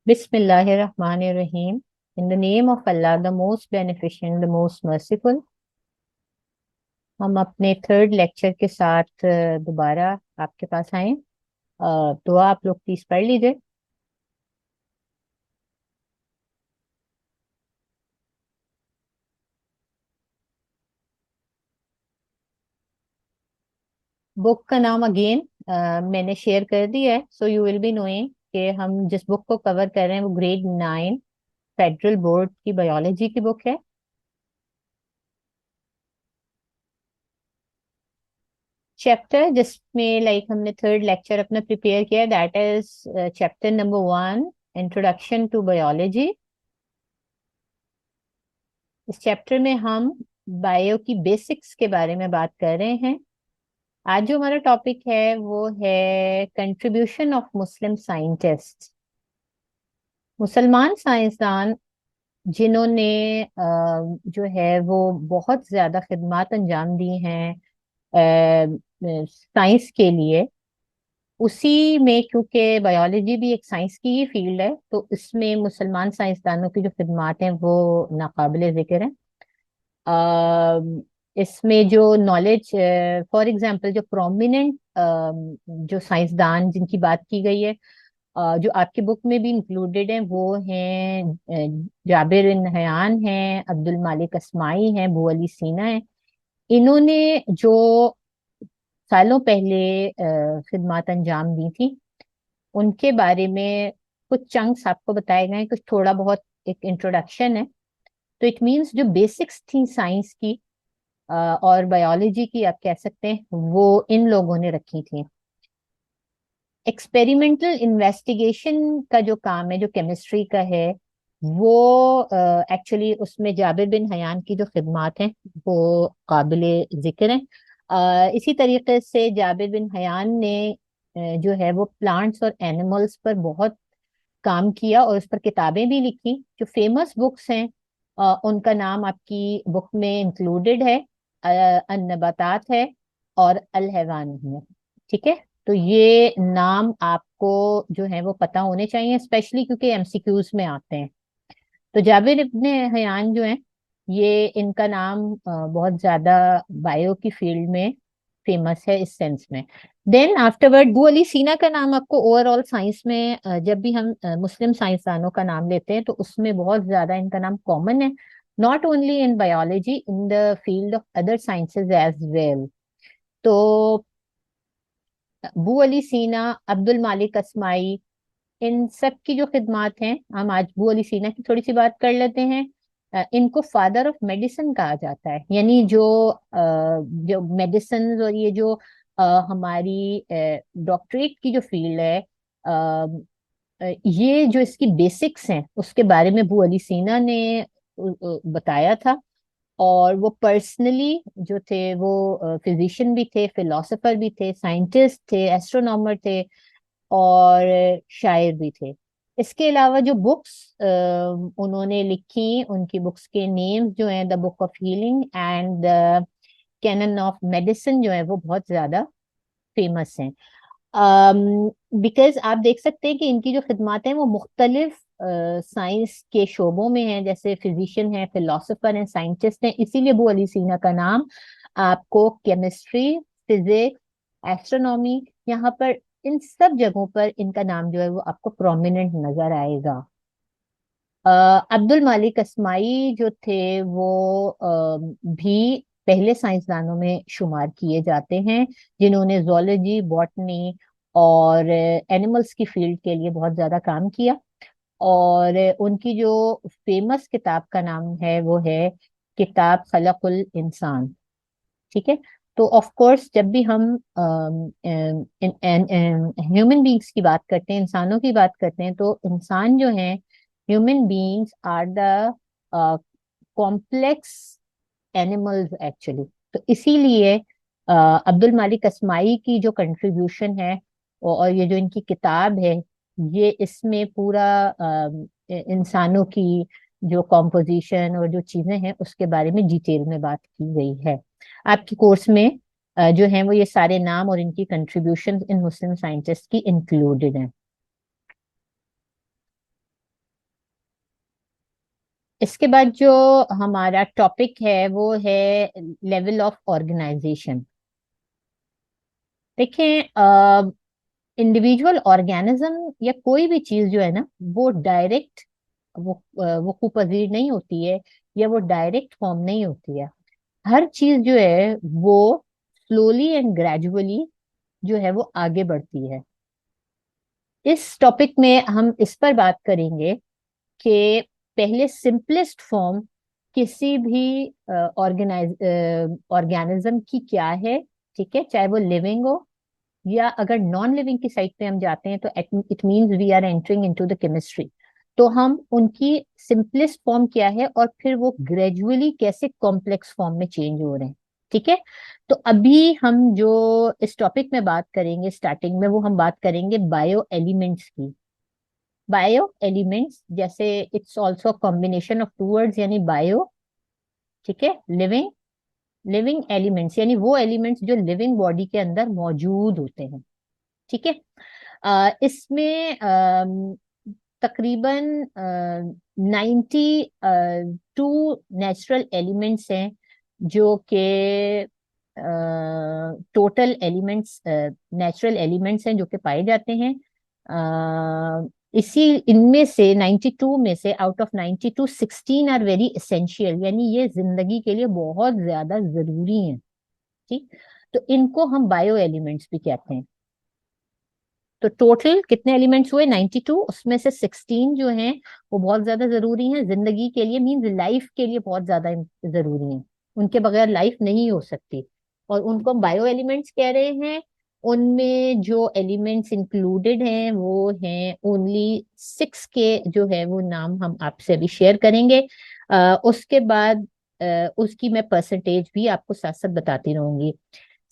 Bismillahirrahmanirrahim. In the name of Allah, the most beneficent, the most merciful. हम अपने third lecture के साथ दोबारा आपके पास आए। दुआ आप लोग प्लीज पढ़ लीजिए। बुक का नाम अगेन मैंने शेयर कर दिया है, so you will be knowing कि हम जिस बुक को कवर कर रहे हैं वो ग्रेड 9 फेडरल बोर्ड की बायोलॉजी की बुक है। चैप्टर जिसमें हमने थर्ड लेक्चर अपना प्रिपेयर किया, that is chapter number 1, introduction to biology. इस चैप्टर में हम बायो की बेसिक्स के बारे में बात कर रहे हैं। आज जो हमारा टॉपिक है वो है कंट्रीब्यूशन ऑफ मुस्लिम साइंटिस्ट, मुसलमान साइंसदान जिन्होंने जो है वो बहुत ज्यादा खिदमत अंजाम दी हैं साइंस के लिए। उसी में क्योंकि बायोलॉजी भी एक साइंस की ही फील्ड है, तो इसमें मुसलमान साइंसदानों की जो खिदमत हैं वो नाकाबिले जिक्र हैं। इसमें जो नॉलेज, फॉर एग्जांपल जो प्रोमिनेंट जो साइंसदान जिनकी बात की गई है, जो आपकी बुक में भी इंक्लूडेड हैं, वो हैं जाबिर बिन हयान हैं, अब्दुल मालिक अस्माई हैं, बू अली सीना है। इन्होंने जो सालों पहले खिदमत अंजाम दी थी, उनके बारे में कुछ चंक्स आपको बताए गए हैं, कुछ थोड़ा बहुत एक इंट्रोडक्शन है। तो इट मीन्स जो बेसिक्स थी साइंस की और बायोलॉजी की आप कह सकते हैं, वो इन लोगों ने रखी थी। एक्सपेरिमेंटल इन्वेस्टिगेशन का जो काम है, जो केमिस्ट्री का है, वो एक्चुअली उसमें जाबिर बिन हयान की जो खिदमात हैं वो काबिले जिक्र हैं। इसी तरीके से जाबिर बिन हयान ने जो है वो प्लांट्स और एनिमल्स पर बहुत काम किया और उस पर किताबें भी लिखी। जो फेमस बुक्स हैं उनका नाम आपकी बुक में इंक्लूडेड है, अन्नबातात है और अल हैवान है। ठीक है, तो ये नाम आपको जो है वो पता होने चाहिए, स्पेशली क्योंकि एमसीक्यूज में आते हैं। तो जाबिर इब्ने हयान जो है, ये इनका नाम बहुत ज्यादा बायो की फील्ड में फेमस है इस सेंस में। देन आफ्टरवर्ड बू अली सीना का नाम आपको ओवरऑल साइंस में जब भी हम मुस्लिम साइंसदानों का नाम लेते हैं तो उसमें बहुत ज्यादा इनका नाम कॉमन है, not only in biology, in the field of other sciences as well. तो बू अली सीना, अब्दुल मालिक अस्माई, इन सब की जो खिदमात हैं, हम आज बू अली सीना की थोड़ी सी बात कर लेते हैं। इनको फादर ऑफ मेडिसिन कहा जाता है, यानी जो मेडिसिन और ये जो हमारी डॉक्टरेट की जो फील्ड है, ये जो इसकी बेसिक्स हैं उसके बारे में बू अली सीना ने बताया था। और वो पर्सनली जो थे वो फिजिशियन भी थे, फिलोसोफर भी थे, साइंटिस्ट थे, एस्ट्रोनॉमर थे और शायर भी थे। इसके अलावा जो बुक्स उन्होंने लिखी, उनकी बुक्स के नेम्स जो हैं, the book of healing and the canon of medicine, जो है वो बहुत ज्यादा फेमस हैं। बिकॉज आप देख सकते हैं कि इनकी जो खिदमत हैं वो मुख्तलिफ साइंस के शोबों में हैं, जैसे फिजिशियन है, फिलोसोफर हैं, साइंटिस्ट हैं। इसीलिए अबू अली सीना का नाम आपको केमिस्ट्री, फिजिक्स, एस्ट्रोनॉमी, यहाँ पर इन सब जगहों पर इनका नाम जो है वो आपको प्रोमिनेंट नजर आएगा। अब्दुल मालिक अस्माई जो थे वो भी पहले साइंसदानों में शुमार किए जाते हैं, जिन्होंने जोलॉजी, बॉटनी और एनिमल्स की फील्ड के लिए बहुत ज्यादा काम किया। और उनकी जो फेमस किताब का नाम है वो है किताब खलकुल इंसान। ठीक है, तो ऑफ कोर्स जब भी हम ह्यूमन बींग्स की बात करते हैं, इंसानों की बात करते हैं, तो इंसान जो हैं, human beings are the complex animals actually. तो इसीलिए अब्दुल मालिक अस्माई की जो कंट्रीब्यूशन है और ये जो इनकी किताब है, ये इसमें पूरा इंसानों की जो कॉम्पोजिशन और जो चीजें हैं उसके बारे में डिटेल में बात की गई है। आपके कोर्स में जो है वो ये सारे नाम और इनकी कंट्रीब्यूशन इन मुस्लिम साइंटिस्ट की इंक्लूडेड हैं। इसके बाद जो हमारा टॉपिक है वो है लेवल ऑफ ऑर्गेनाइजेशन। देखें, इंडिविजुअल ऑर्गेनिज्म या कोई भी चीज जो है ना, वो डायरेक्ट वो कुपजीर नहीं होती है, या वो डायरेक्ट फॉर्म नहीं होती है। हर चीज जो है वो स्लोली एंड ग्रेजुअली जो है वो आगे बढ़ती है। इस टॉपिक में हम इस पर बात करेंगे कि पहले सिंपलेस्ट फॉर्म किसी भी ऑर्गेनिज्म की क्या है। ठीक है, चाहे वो लिविंग हो, या अगर नॉन लिविंग की साइड पे हम जाते हैं तो it means we are entering into the chemistry. तो हम उनकी सिंपलेस्ट फॉर्म क्या है और फिर वो ग्रेजुअली कैसे कॉम्प्लेक्स फॉर्म में चेंज हो रहे हैं। ठीक है, तो अभी हम जो इस टॉपिक में बात करेंगे स्टार्टिंग में, वो हम बात करेंगे बायो एलिमेंट्स की। बायो एलिमेंट्स जैसे it's also combination of two words, यानी बायो, ठीक है, लिविंग, लिविंग एलिमेंट्स यानी वो एलिमेंट्स जो लिविंग बॉडी के अंदर मौजूद होते हैं। ठीक है, इसमें तकरीबन 92 नेचुरल एलिमेंट्स हैं, जो कि टोटल एलिमेंट्स, नेचुरल एलिमेंट्स हैं जो कि पाए जाते हैं। इसी इनमें से 92 में से, out of 92, 16 are very essential, यानी ये जिंदगी के लिए बहुत ज्यादा जरूरी हैं। ठीक, तो इनको हम बायो एलिमेंट्स भी कहते हैं। तो टोटल कितने एलिमेंट्स हुए? 92, उसमें से 16 जो हैं वो बहुत ज्यादा जरूरी हैं जिंदगी के लिए, मींस लाइफ के लिए बहुत ज्यादा जरूरी हैं। उनके बगैर लाइफ नहीं हो सकती, और उनको हम बायो एलिमेंट्स कह रहे हैं। उनमें जो एलिमेंट्स इंक्लूडेड हैं वो हैं ओनली 6 के, जो है वो नाम हम आपसे अभी शेयर करेंगे। उसके बाद उसकी मैं परसेंटेज भी आपको साथ साथ बताती रहूंगी।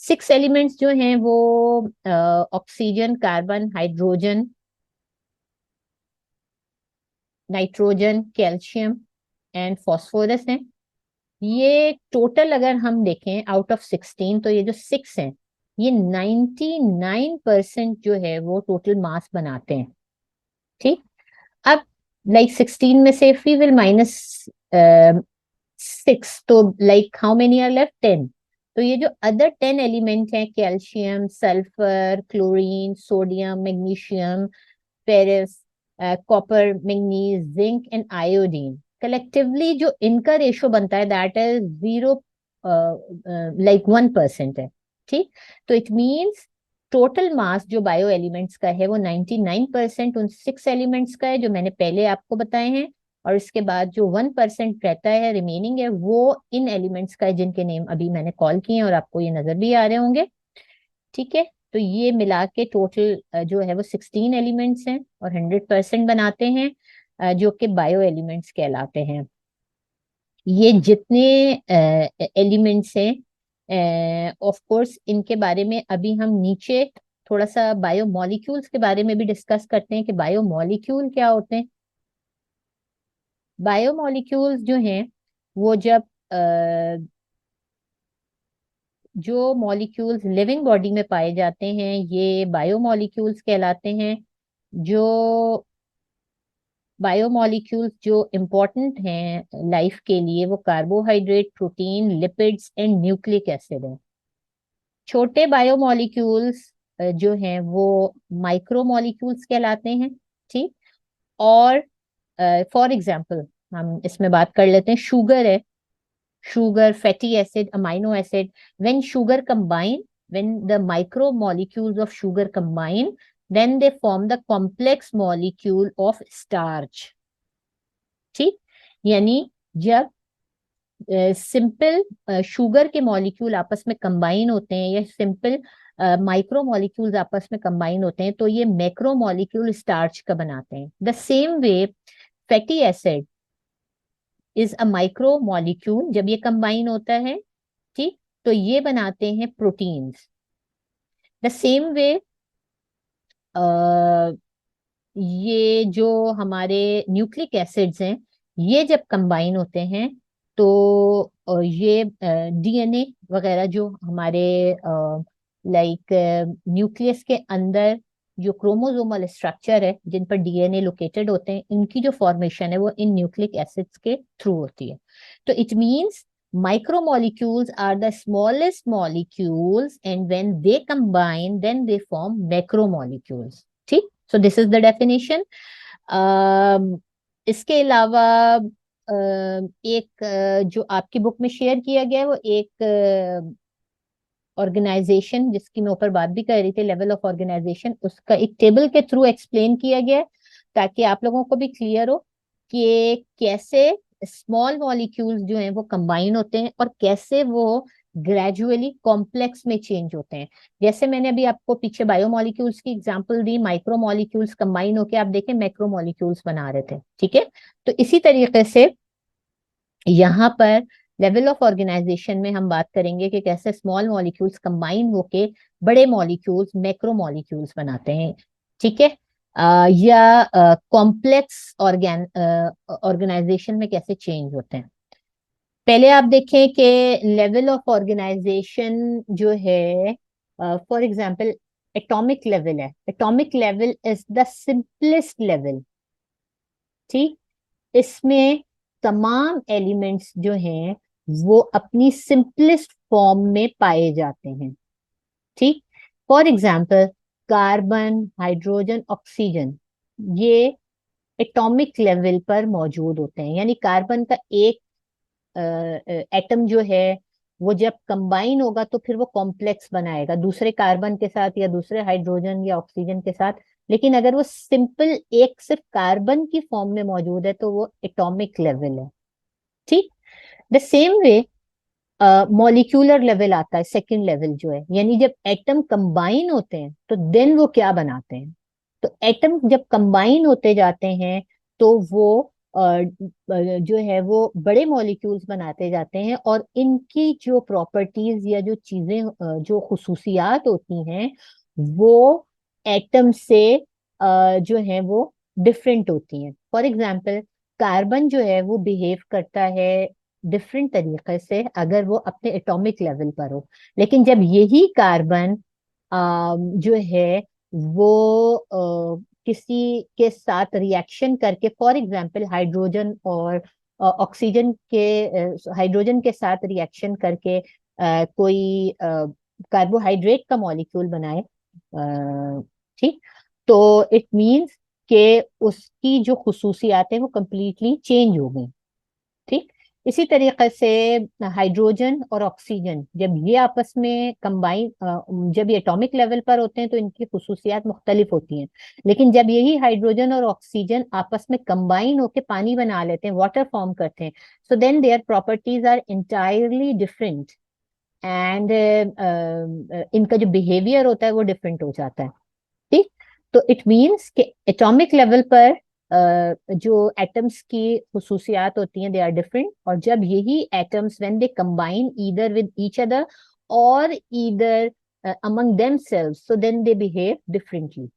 6 एलिमेंट्स जो हैं वो oxygen, carbon, hydrogen, nitrogen, calcium and phosphorus हैं। ये टोटल अगर हम देखें आउट ऑफ 16, तो ये जो 6 हैं ये 99% जो है वो टोटल मास बनाते हैं। ठीक, अब लाइक 16 में से इफ वी विल माइनस 6, तो like how many are left? 10। तो ये जो अदर 10 एलिमेंट हैं, calcium, sulphur, chlorine, sodium, magnesium, ferrous, copper, manganese, zinc and iodine, collectively जो इनका रेशो बनता है दैट इज 0, लाइक 1% है। ठीक, तो इट मींस टोटल मास जो बायो एलिमेंट्स का है वो 99% उन 6 एलिमेंट्स का है जो मैंने पहले आपको बताए हैं, और इसके बाद जो 1% रहता है, रिमेनिंग है, वो इन एलिमेंट्स का है जिनके नेम अभी मैंने कॉल किए हैं और आपको ये नजर भी आ रहे होंगे। ठीक है, तो ये मिला के टोटल जो है वो 16 एलिमेंट्स हैं और 100% बनाते हैं, जो कि बायो एलिमेंट्स कहलाते हैं। ये जितने एलिमेंट्स हैं, ऑफ कोर्स इनके बारे में अभी हम नीचे थोड़ा सा बायो मॉलिक्यूल्स के बारे में भी डिस्कस करते हैं कि बायो मॉलिक्यूल क्या होते हैं। बायो मॉलिक्यूल्स जो हैं वो जब जो मॉलिक्यूल्स लिविंग बॉडी में पाए जाते हैं ये बायो मॉलिक्यूल्स कहलाते हैं। जो बायोमोलिक्यूल्स जो इम्पोर्टेंट हैं लाइफ के लिए वो carbohydrate, protein, lipids and nucleic acid है। छोटे बायोमोलिक्यूल्स जो हैं वो माइक्रोमोलिक्यूल्स कहलाते हैं। ठीक, और फॉर एग्जांपल हम इसमें बात कर लेते हैं, शुगर है, sugar, fatty acid, amino acid. When sugar combine, when the micromolecules of sugar combine, then they form the complex molecule of starch. ठीक, यानी जब सिंपल शुगर के मॉलिक्यूल आपस में कंबाइन होते हैं या सिंपल माइक्रो मॉलिक्यूल्स आपस में कंबाइन होते हैं तो ये मैक्रो मॉलिक्यूल स्टार्च का बनाते हैं। The same way fatty acid is a micro molecule, जब ये कंबाइन होता है, ठीक, तो ये बनाते हैं प्रोटीन्स। द सेम वे ये जो हमारे न्यूक्लिक एसिड्स हैं ये जब कंबाइन होते हैं तो ये डीएनए वगैरह जो हमारे लाइक न्यूक्लियस के अंदर जो क्रोमोसोमल स्ट्रक्चर है, जिन पर डीएनए लोकेटेड होते हैं, इनकी जो फॉर्मेशन है वो इन न्यूक्लिक एसिड्स के थ्रू होती है। तो it means micromolecules are the smallest molecules and when they combine then they form macromolecules। ठीक, so this is the definition। इसके अलावा एक जो आपकी बुक में शेयर किया गया है वो एक ऑर्गेनाइजेशन जिसकी मैं ऊपर बात भी कर रही थी, लेवल ऑफ ऑर्गेनाइजेशन, उसका एक टेबल के थ्रू एक्सप्लेन किया गया है ताकि आप लोगों को भी क्लियर हो कि कैसे स्मॉल मॉलिक्यूल्स जो हैं वो कंबाइन होते हैं और कैसे वो ग्रेजुअली कॉम्प्लेक्स में चेंज होते हैं। जैसे मैंने अभी आपको पीछे बायोमोलिक्यूल्स की एग्जांपल दी, माइक्रो मॉलिक्यूल्स कंबाइन होके आप देखें मैक्रो मॉलिक्यूल्स बना रहे थे, ठीक है। तो इसी तरीके से यहाँ पर लेवल ऑफ ऑर्गेनाइजेशन में हम बात करेंगे कि कैसे स्मॉल मॉलिक्यूल्स कंबाइन होके बड़े मॉलिक्यूल्स मैक्रो मॉलिक्यूल्स बनाते हैं, ठीक है। या कॉम्प्लेक्स ऑर्गेनाइजेशन में कैसे चेंज होते हैं। पहले आप देखें कि लेवल ऑफ ऑर्गेनाइजेशन जो है, फॉर एग्जांपल एटॉमिक लेवल है। Atomic level is the simplest level, ठीक। इसमें तमाम एलिमेंट्स जो हैं वो अपनी सिंपलेस्ट फॉर्म में पाए जाते हैं, ठीक। For example carbon, hydrogen, oxygen, ये एटॉमिक लेवल पर मौजूद होते हैं। यानी कार्बन का एक एटम जो है वो जब कंबाइन होगा तो फिर वो कॉम्प्लेक्स बनाएगा दूसरे कार्बन के साथ या दूसरे हाइड्रोजन या ऑक्सीजन के साथ। लेकिन अगर वो सिंपल एक सिर्फ कार्बन की फॉर्म में मौजूद है तो वो एटॉमिक लेवल है, ठीक। The same way molecular level आता है, सेकंड लेवल जो है, यानी जब एटम कंबाइन होते हैं तो देन वो क्या बनाते हैं। तो एटम जब कंबाइन होते जाते हैं तो वो जो है वो बड़े मॉलिक्यूल्स बनाते जाते हैं और इनकी जो प्रॉपर्टीज या जो चीजें जो खुसूसियात होती हैं वो एटम से जो है वो डिफरेंट होती हैं। फॉर एग्जांपल कार्बन जो है वो बिहेव करता है डिफरेंट तरीके से अगर वो अपने एटॉमिक लेवल पर हो। लेकिन जब यही कार्बन जो है वो किसी के साथ रिएक्शन करके, फॉर एग्जांपल हाइड्रोजन और ऑक्सीजन के हाइड्रोजन के साथ रिएक्शन करके कोई कार्बोहाइड्रेट का मॉलिक्यूल बनाए, ठीक, तो इट मींस कि उसकी जो खुसूसियात है वो कंप्लीटली चेंज हो गई, ठीक। इसी तरीके से हाइड्रोजन और ऑक्सीजन जब ये आपस में कंबाइन, जब ये एटॉमिक लेवल पर होते हैं तो इनकी खुसूसियात मुख्तलिफ होती हैं। लेकिन जब यही हाइड्रोजन और ऑक्सीजन आपस में कंबाइन होकर पानी बना लेते हैं, वाटर फॉर्म करते हैं, so then their properties are entirely different and इनका जो बिहेवियर होता है वो डिफरेंट हो जाता है, ठीक। तो इट मीन्स कि एटॉमिक लेवल पर जो एटम्स की खुसूसियात होती हैं दे आर डिफरेंट, और जब यही atoms when they combine either with each other और either among themselves so then they behave differently,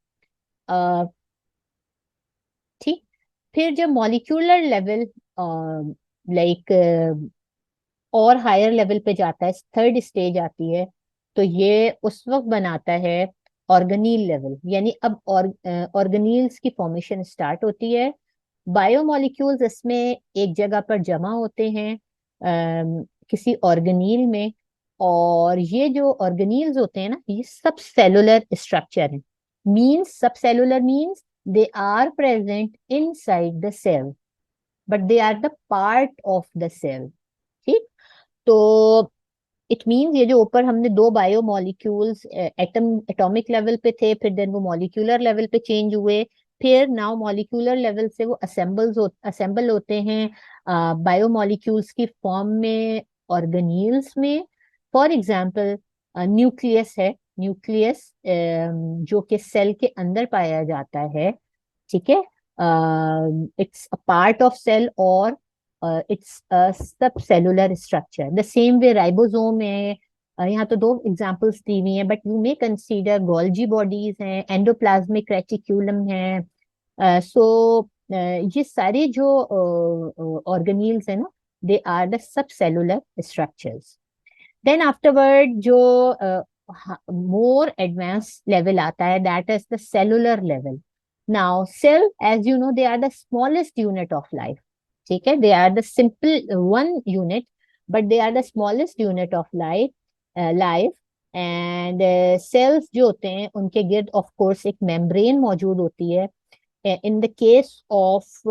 ठीक। फिर जब मॉलिक्यूलर लेवल लाइक और हायर लेवल पे जाता है, थर्ड स्टेज आती है, तो ये उस वक्त बनाता है ऑर्गेनील लेवल। यानी अब ऑर्गेनील्स की फॉर्मेशन स्टार्ट होती है। बायोमोलिक्यूल्स इसमें एक जगह पर जमा होते हैं किसी ऑर्गेनील में, और ये जो ऑर्गेनील्स होते हैं ना ये सब सेलुलर स्ट्रक्चर है। Means sub cellular means they are present inside the cell but they are the part of the cell, ठीक। तो इट मीन्स ये जो ऊपर हमने दो bio molecules atom atomic level पे थे, फिर देन वो मॉलिक्यूलर लेवल पे चेंज हुए, फिर नाउ मॉलिक्यूलर लेवल से वो असेंबल होते हैं बायो मॉलिक्यूल्स की फॉर्म में ऑर्गेनील्स में। फॉर एग्जांपल न्यूक्लियस है, न्यूक्लियस जो कि सेल के अंदर पाया जाता है, ठीक है। It's a part of cell और it's sub cellular structure. The same way ribosome है, यहाँ तो दो एग्जांपल्स दी हुई हैं but you may consider Golgi bodies हैं, एंडोप्लाज्मिक रेटिक्यूलम है। सो ये सारे जो ऑर्गेनील्स है ना they are the sub cellular structures. Then afterward जो मोर एडवांस लेवल आता है, that is the cellular level. Now cell, as you know, they are the smallest unit of life. ठीक है, they are the simple one unit, but they are the smallest unit of life. And cells जो होते हैं उनके गिर्द of course एक membrane मौजूद होती है. In the case of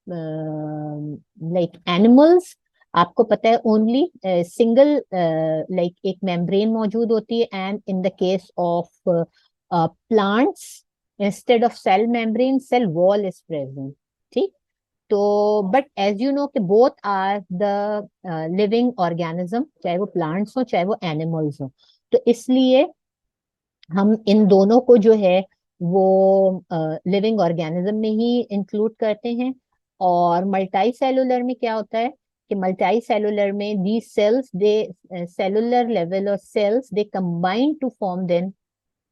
like animals, आपको पता है ओनली सिंगल लाइक एक मेम्ब्रेन मौजूद होती है. And in the case of plants, instead of cell membrane, cell wall is present. ठीक. तो बट एज यू नो कि both are the living organism, चाहे वो प्लांट्स हो चाहे वो एनिमल्स हो. तो इसलिए हम इन दोनों को जो है वो लिविंग ऑर्गेनिज्म में ही इंक्लूड करते हैं. और मल्टी सेलुलर में क्या होता है कि मल्टी सेलुलर में the cells they cellular level और cells they combine to form then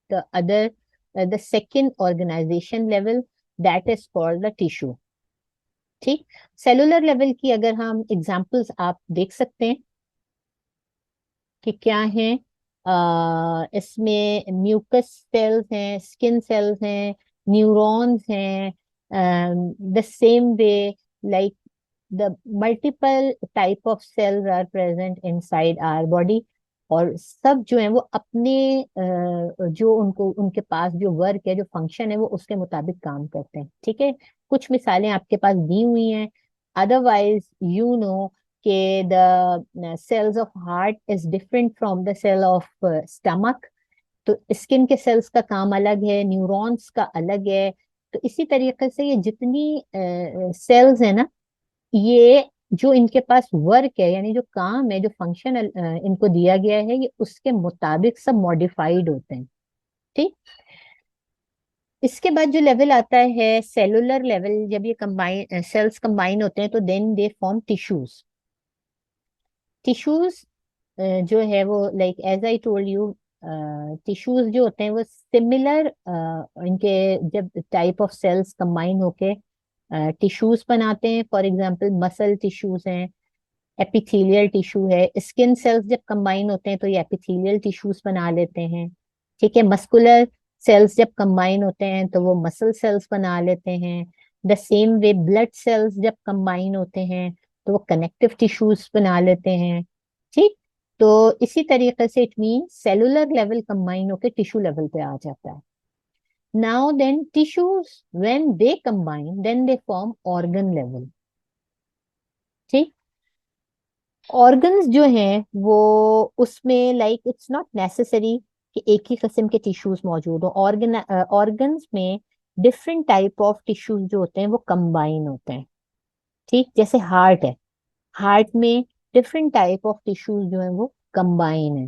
the other the second organisation level, that is called the tissue. ठीक. सेलुलर लेवल की अगर हम एग्जांपल्स आप देख सकते हैं कि क्या है, इसमें म्यूकस सेल्स हैं, स्किन सेल्स हैं, न्यूरॉन्स हैं. The same way, like the multiple type of cells are present inside our body. और सब जो है वो अपने जो उनको उनके पास जो वर्क है, जो फंक्शन है, वो उसके मुताबिक काम करते हैं. ठीक है. कुछ मिसालें आपके पास दी हुई हैं. अदरवाइज यू नो कि the cells of heart is different from the cell of stomach. तो स्किन के सेल्स का काम अलग है, न्यूरॉन्स का अलग है. तो इसी तरीके से ये जितनी सेल्स है ना, ये जो इनके पास वर्क है, यानी जो काम है, जो फंक्शन इनको दिया गया है, ये उसके मुताबिक सब मॉडिफाइड होते हैं. ठीक. इसके बाद जो लेवल आता है सेलुलर लेवल, जब ये कंबाइन सेल्स कंबाइन होते हैं तो then they form tissues. Tissues जो है वो like as I told you, tissues जो होते हैं वो सिमिलर, इनके जब टाइप ऑफ सेल्स कंबाइन होके टिश्यूज बनाते हैं. फॉर एग्जांपल मसल टिश्यूज हैं, एपिथेलियल टिश्यू है. स्किन सेल्स जब कंबाइन होते हैं तो ये एपिथेलियल टिश्यूज बना लेते हैं. ठीक है. मस्कुलर सेल्स जब कंबाइन होते हैं तो वो मसल सेल्स बना लेते हैं. The same way blood cells जब कंबाइन होते हैं तो वो कनेक्टिव टिश्यूज बना लेते हैं. ठीक. तो इसी तरीके से it mean cellular level combine होकर टिश्यू लेवल पे आ जाता है. Now then tissues when they combine then they form organ level. ठीक. ऑर्गन्स जो हैं वो उसमें लाइक इट्स नॉट नेसेसरी कि एक ही किस्म के टिश्यूज मौजूद हो. ऑर्गन्स में डिफरेंट टाइप ऑफ टिश्यूज जो होते हैं वो कंबाइन होते हैं. ठीक. जैसे हार्ट है, हार्ट में डिफरेंट टाइप ऑफ टिश्यूज जो हैं वो कंबाइन है.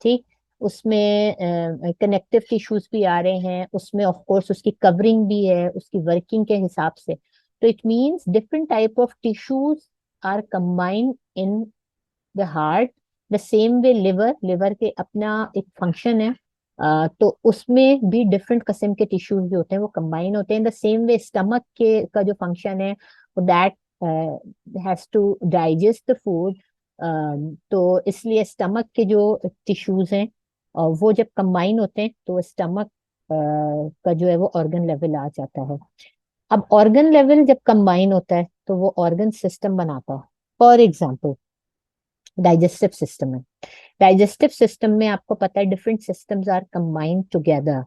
ठीक. उसमें कनेक्टिव टिश्यूज भी आ रहे हैं, उसमें ऑफ कोर्स उसकी कवरिंग भी है उसकी वर्किंग के हिसाब से. तो it means different type of tissues are combined in the heart. The same way liver, liver के अपना एक फंक्शन है, तो उसमें भी डिफरेंट किस्म के टिश्यूज जो होते हैं वो कंबाइन होते हैं. द सेम वे स्टमक के का जो फंक्शन है that has to digest the food. तो इसलिए स्टमक के जो टिश्यूज हैं वो जब कंबाइन होते हैं तो स्टमक का जो है वो ऑर्गन लेवल आ जाता है. अब ऑर्गन लेवल जब कंबाइन होता है तो वो ऑर्गन सिस्टम बनाता है. फॉर एग्जाम्पल डाइजेस्टिव सिस्टम है. डाइजेस्टिव सिस्टम में आपको पता है different systems are combined together.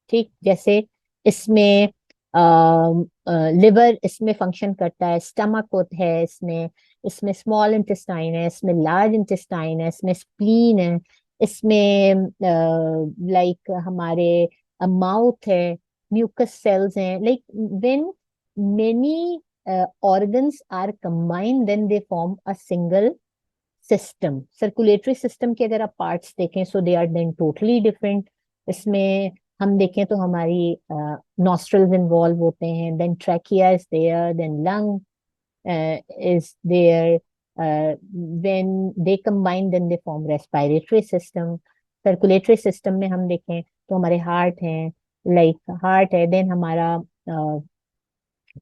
ठीक. जैसे इसमें लिवर इसमें फंक्शन करता है, स्टमक होता है इसमें, इसमें स्मॉल इंटेस्टाइन है, इसमें लार्ज इंटेस्टाइन है, इसमें स्प्लीन है, इसमें लाइक हमारे माउथ है, म्यूकस सेल्स हैं. Like when many organs are combined then they form a single system. Circulatory system के अगर आप पार्ट्स देखें so they are then totally different. इसमें हम देखें तो हमारी नॉस्ट्रल्स इन्वॉल्व होते हैं, then trachea is there, then lung is there. When they combine then they form respiratory system. Circulatory system में हम देखें तो हमारे हार्ट हैं, लाइक हार्ट है, देन हमारा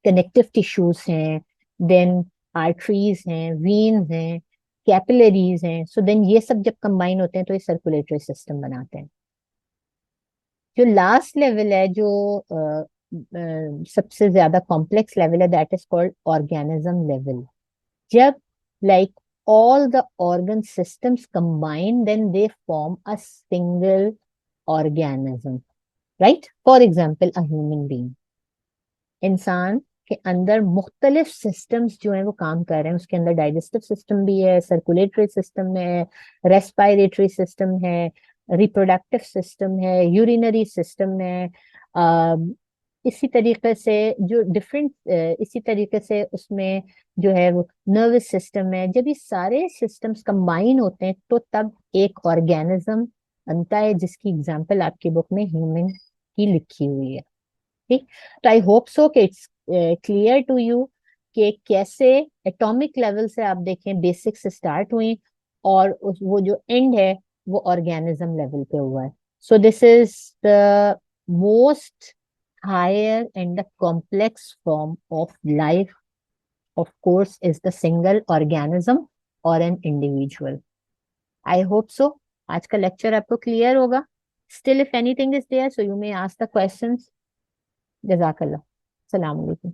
कनेक्टिव टिश्यूज हैं, देन आर्टरीज हैं, वेन्स हैं. कैपिलरीज हैं, सो देन ये सब जब कंबाइन होते हैं तो ये सर्कुलेटरी सिस्टम बनाते हैं। जो लास्ट लेवल है, जो सबसे ज्यादा कॉम्प्लेक्स लेवल है, that is called organism level. जब like all the organ systems combine, then they form a single organism, right? For example, a human being, इंसान के अंदर मुख्तलिफ सिस्टम्स जो हैं वो काम कर रहे हैं। उसके अंदर डाइजेस्टिव सिस्टम भी है, सर्कुलेटरी सिस्टम है, रेस्पिरेटरी सिस्टम है, रिप्रोडक्टिव सिस्टम है, यूरिनरी सिस्टम है। अ, इसी तरीके से जो डिफरेंट, इसी तरीके से उसमें जो है वो नर्वस सिस्टम है। जब ये सारे सिस्टम्स कंबाइन होते हैं तो तब एक ऑर्गेनिज्म बनता है, जिसकी एग्जांपल आपकी बुक में ह्यूमन की लिखी हुई है। ठीक। तो आई होप सो कि इट्स क्लियर टू यू कि कैसे एटॉमिक लेवल से आप देखें बेसिक से स्टार्ट हुई, और वो जो एंड है वो ऑर्गेनिज्म लेवल पे हुआ है। So this is the most higher and the complex form of life, of course, is the single organism और an individual. I hope so आज का लेक्चर आपको क्लियर होगा। Still if anything is there, so you may ask the questions. जजाकल्ला। सलाम अलैकुम।